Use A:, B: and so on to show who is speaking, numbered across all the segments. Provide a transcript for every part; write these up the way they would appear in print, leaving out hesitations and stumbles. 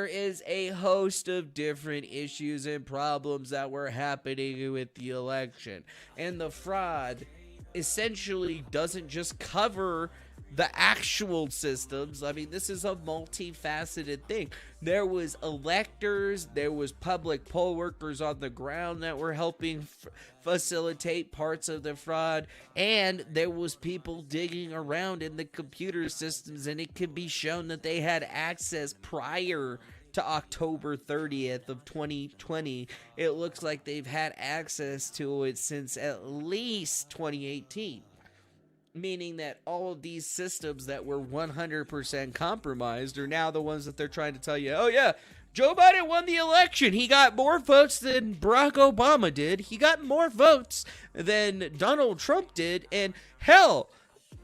A: is a host of different issues and problems that were happening with the election. And the fraud essentially doesn't just cover the actual systems. I mean, this is a multifaceted thing. There was electors, there was public poll workers on the ground that were helping facilitate parts of the fraud, and there was people digging around in the computer systems, and it could be shown that they had access prior to October 30th of 2020. It looks like they've had access to it since at least 2018. Meaning that all of these systems that were 100% compromised are now the ones that they're trying to tell you, oh yeah, Joe Biden won the election. He got more votes than Barack Obama did. He got more votes than Donald Trump did. And hell,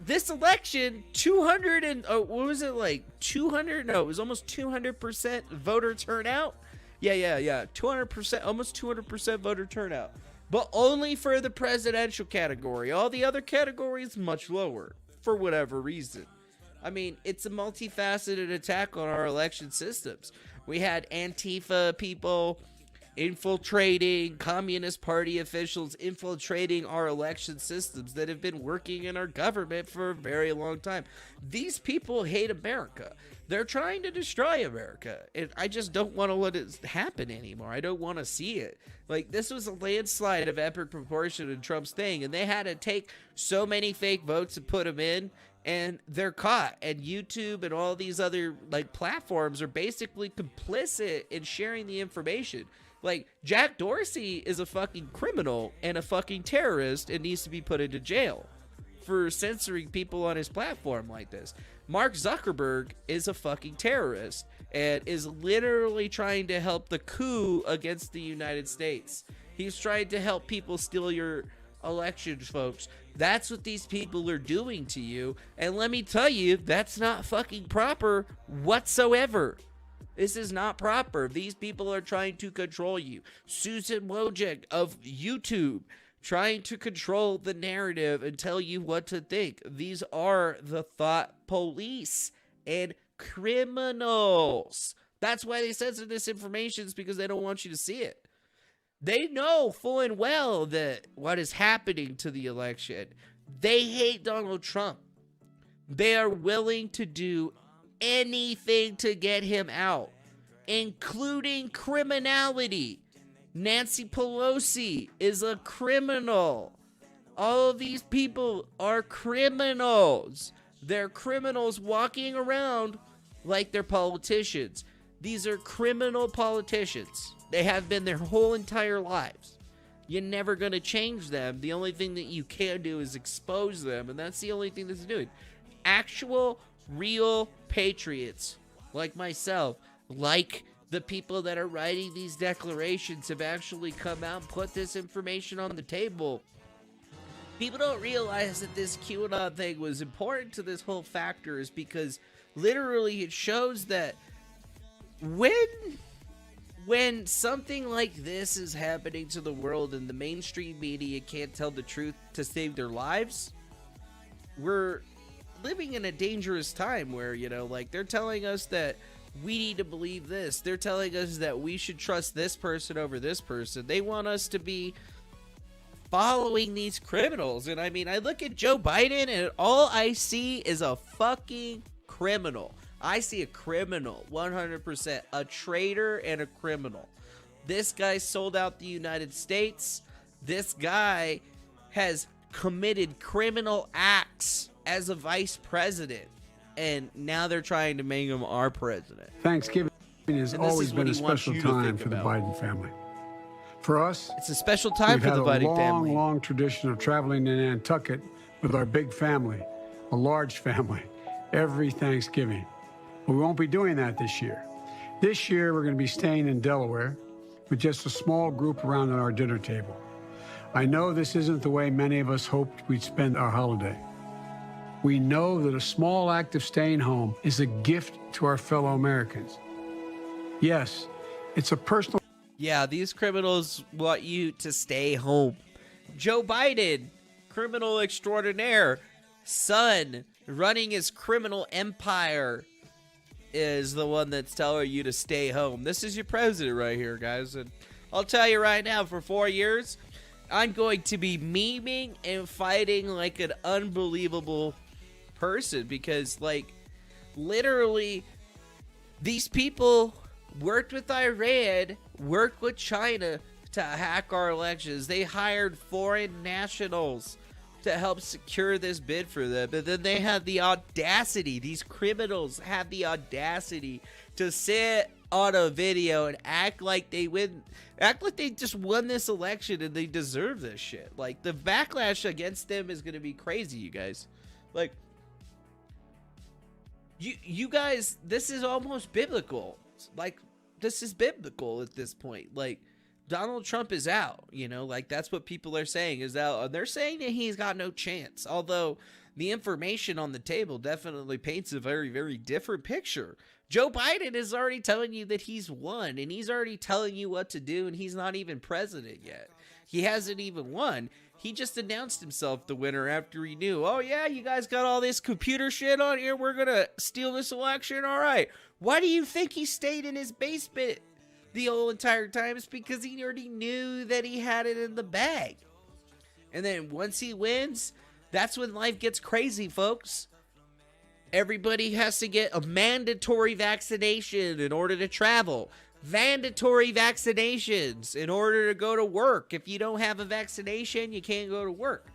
A: this election, 200 and, what was it, like 200? No, it was almost 200% voter turnout. Yeah. 200%, almost 200% voter turnout. But only for the presidential category. All the other categories, much lower, for whatever reason. I mean, it's a multifaceted attack on our election systems. We had Antifa people infiltrating, Communist Party officials infiltrating our election systems that have been working in our government for a very long time. These people hate America. They're trying to destroy America, and I just don't want to let it happen anymore. I don't want to see it. Like, this was a landslide of epic proportion in Trump's thing, and they had to take so many fake votes and put them in, and they're caught. And YouTube and all these other, like, platforms are basically complicit in sharing the information. Like, Jack Dorsey is a fucking criminal and a fucking terrorist and needs to be put into jail for censoring people on his platform like this. Mark Zuckerberg is a fucking terrorist and is literally trying to help the coup against the United States. He's trying to help people steal your elections, folks. That's what these people are doing to you. And let me tell you, that's not fucking proper whatsoever. This is not proper. These people are trying to control you. Susan Wojcik of YouTube trying to control the narrative and tell you what to think. These are the thought police and criminals. That's why they censor this information, is because they don't want you to see it. They know full and well that what is happening to the election. They hate Donald Trump. They are willing to do anything to get him out, including criminality. Nancy Pelosi is a criminal. All of these people are criminals. They're criminals walking around like they're politicians. These are criminal politicians. They have been their whole entire lives. You're never going to change them. The only thing that you can do is expose them, and that's the only thing that's doing. Actual, real patriots like myself, like the people that are writing these declarations, have actually come out and put this information on the table. People don't realize that this QAnon thing was important to this whole factor, is because literally it shows that when something like this is happening to the world and the mainstream media can't tell the truth to save their lives, we're living in a dangerous time where, you know, like, they're telling us that we need to believe this. They're telling us that we should trust this person over this person. They want us to be following these criminals. And I mean, I look at Joe Biden and all I see is a fucking criminal. I see a criminal, 100%, a traitor and a criminal. This guy sold out the United States. This guy has committed criminal acts as a vice president, and now they're trying to make him our president.
B: Thanksgiving has always been a special time for the Biden family. For us,
A: it's a special time for the Biden family.
B: We've had a long tradition of traveling in Nantucket with our big family, a large family, every Thanksgiving. But we won't be doing that this year. This year, we're going to be staying in Delaware with just a small group around our dinner table. I know this isn't the way many of us hoped we'd spend our holiday. We know that a small act of staying home is a gift to our fellow Americans. Yes, it's a personal...
A: Yeah, these criminals want you to stay home. Joe Biden, criminal extraordinaire, son, running his criminal empire is the one that's telling you to stay home. This is your president right here, guys. And I'll tell you right now, for 4 years, I'm going to be memeing and fighting like an unbelievable person because, like, literally, these people worked with Iran, worked with China to hack our elections. They hired foreign nationals to help secure this bid for them. But then they had the audacity, these criminals have the audacity to sit on a video and act like they just won this election and they deserve this shit. Like, the backlash against them is going to be crazy, you guys. Like, you guys, this is almost biblical. Like, this is biblical at this point. Like, Donald Trump is out, you know, like, that's what people are saying is out. And they're saying that he's got no chance. Although the information on the table definitely paints a very, very different picture. Joe Biden is already telling you that he's won, and he's already telling you what to do, and he's not even president yet. He hasn't even won. He just announced himself the winner after he knew, oh yeah, you guys got all this computer shit on here, we're gonna steal this election, all right. Why do you think he stayed in his basement the whole entire time? It's because he already knew that he had it in the bag. And then once he wins, that's when life gets crazy, folks. Everybody has to get a mandatory vaccination in order to travel. Mandatory vaccinations in order to go to work. If you don't have a vaccination, you can't go to work.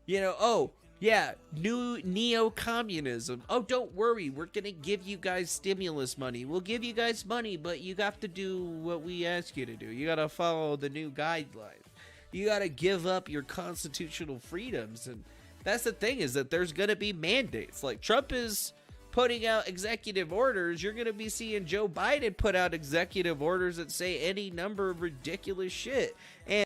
A: You know, oh, yeah, new neo-communism. Oh, don't worry, we're going to give you guys stimulus money. We'll give you guys money, but you have to do what we ask you to do. You got to follow the new guidelines. You got to give up your constitutional freedoms. And that's the thing, is that there's going to be mandates. Like, Trump is putting out executive orders. You're going to be seeing Joe Biden put out executive orders that say any number of ridiculous shit. And